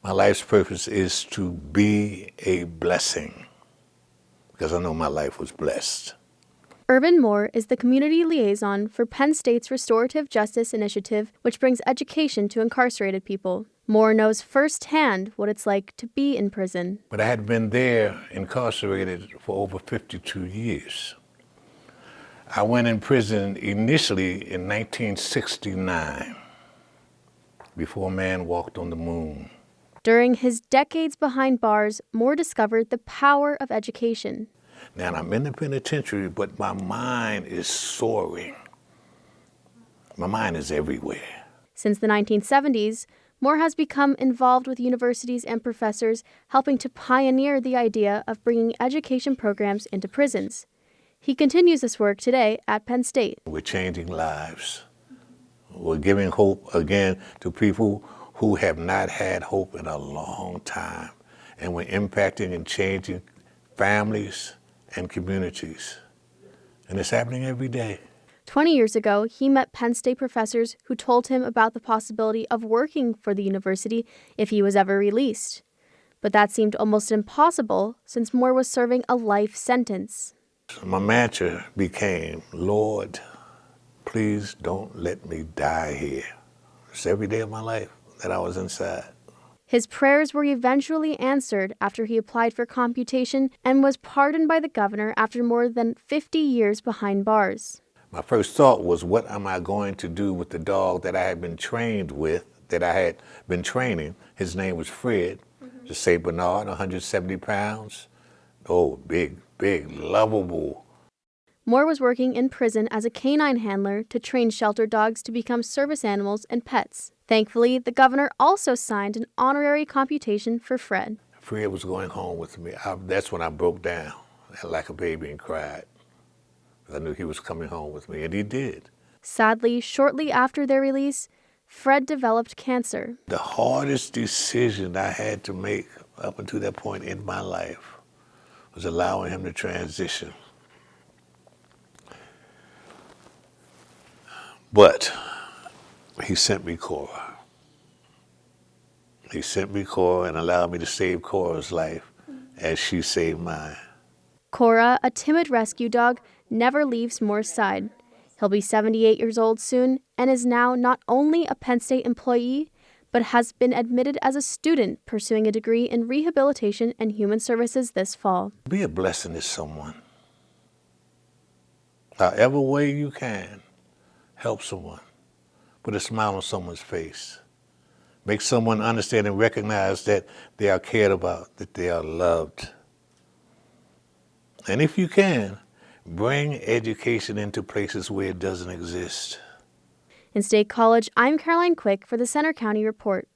My life's purpose is to be a blessing because I know my life was blessed. Irvin Moore is the community liaison for Penn State's Restorative Justice Initiative, which brings education to incarcerated people. Moore knows firsthand what it's like to be in prison. But I had been there incarcerated for over 52 years. I went in prison initially in 1969, before man walked on the moon. During his decades behind bars, Moore discovered the power of education. Now I'm in the penitentiary, but my mind is soaring. My mind is everywhere. Since the 1970s, Moore has become involved with universities and professors, helping to pioneer the idea of bringing education programs into prisons. He continues this work today at Penn State. We're changing lives. We're giving hope again to people who have not had hope in a long time. And we're impacting and changing families and communities. And it's happening every day. 20 years ago, he met Penn State professors who told him about the possibility of working for the university if he was ever released. But that seemed almost impossible since Moore was serving a life sentence. My mantra became, Lord, please don't let me die here. It's every day of my life that I was inside. His prayers were eventually answered after he applied for commutation and was pardoned by the governor after more than 50 years behind bars. My first thought was, what am I going to do with the dog that I had been trained with, that I had been training? His name was Fred, the St. Bernard, 170 pounds. Oh, big, lovable. Moore was working in prison as a canine handler to train shelter dogs to become service animals and pets. Thankfully, the governor also signed an honorary commutation for Fred. Fred was going home with me. That's when I broke down like a baby and cried. I knew he was coming home with me, and he did. Sadly, shortly after their release, Fred developed cancer. The hardest decision I had to make up until that point in my life was allowing him to transition. But he sent me Cora. He sent me Cora and allowed me to save Cora's life as she saved mine. Cora, a timid rescue dog, never leaves Moore's side. He'll be 78 years old soon and is now not only a Penn State employee, but has been admitted as a student pursuing a degree in rehabilitation and human services this fall. Be a blessing to someone. However way you can, help someone. Put a smile on someone's face. Make someone understand and recognize that they are cared about, that they are loved. And if you can, bring education into places where it doesn't exist. In State College, I'm Caroline Quick for the Center County Report.